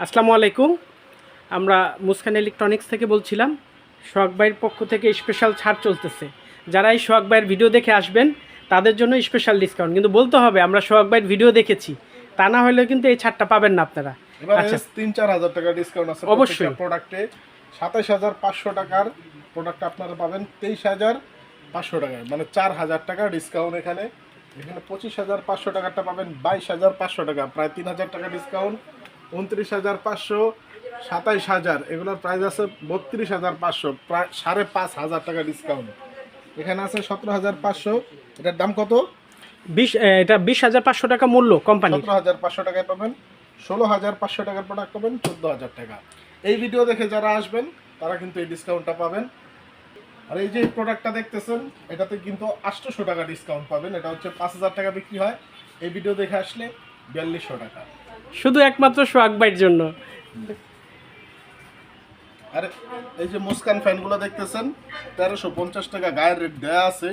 আসসালামু আলাইকুম। আমরা মুস্কান ইলেকট্রনিক্স থেকে বলছিলাম। সোহাগ ভাইয়ের পক্ষ থেকে স্পেশাল ছাড় চলতেছে। যারা এই সোহাগ ভাইয়ের ভিডিও দেখে আসবেন তাদের জন্য স্পেশাল ডিসকাউন্ট, কিন্তু বলতে হবে আমরা সোহাগ ভাইয়ের ভিডিও দেখেছি, তা না হলে কিন্তু এই ছাড়টা পাবেন না আপনারা। এবারে আচ্ছা, ৩-৪ হাজার টাকা ডিসকাউন্ট আছে অবশ্যই। প্রোডাক্টে। ২৭,৫০০ টাকার প্রোডাক্ট আপনারা পাবেন ২৩,৫০০ টাকায়, মানে ৪,০০০ টাকা ডিসকাউন্ট। এখানে ২৫,৫০০ টাকারটা পাবেন ২২,৫০০ টাকা, প্রায় ৩,০০০ টাকা ডিসকাউন্ট। ২৯,৫০০, ২৭,০০০, এগুলোর প্রাইস আছে ৩২,৫০০, প্রায় ৫,৫০০ টাকা ডিসকাউন্ট। এখানে আছে ১৭,৫০০, এটার দাম কত? এটা ২০,৫০০ টাকা মূল্য কোম্পানি। ১৭,৫০০ টাকায় পাবেন। ১৬,৫০০ টাকার প্রোডাক্ট পাবেন ১৪,০০০ টাকা। এই ভিডিও দেখে যারা আসবেন তারা কিন্তু এই ডিসকাউন্টটা পাবেন। আর এই যে প্রোডাক্টটা দেখতেছেন, এটাতে কিন্তু ৮০০ টাকা ডিসকাউন্ট পাবেন। এটা হচ্ছে ৫,০০০ টাকা বিক্রি হয়, এই ভিডিও দেখে আসলে ৪২০০ টাকা, শুধু একমাত্র সোহাগ ভাইয়ের জন্য। আর এই যে মুস্কান ফ্যানগুলো দেখতেছেন ১৩৫০ টাকা গায়ের রেট দেওয়া আছে।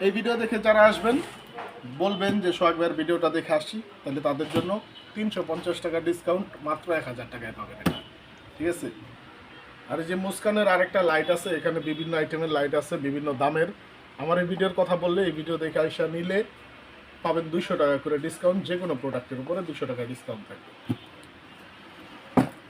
এই ভিডিও দেখে যারা আসবেন বলবেন যে সোহাগ ভাইয়ের ভিডিওটা দেখে আসছি, তাহলে তাদের জন্য ৩৫০ টাকা ডিসকাউন্ট, মাত্র ১,০০০ টাকায় পাবেন এটা, ঠিক আছে। আর এই যে মুস্কানের আরেকটা লাইট আছে, এখানে বিভিন্ন আইটেমের লাইট আছে বিভিন্ন দামের। আমার এই ভিডিওর কথা বললে, এই ভিডিও দেখে আইসা নিলে পাবেন ২০০ টাকা করে ডিসকাউন্ট, যে কোনো প্রোডাক্টের উপরে ২০০ টাকা ডিসকাউন্ট থাকবে।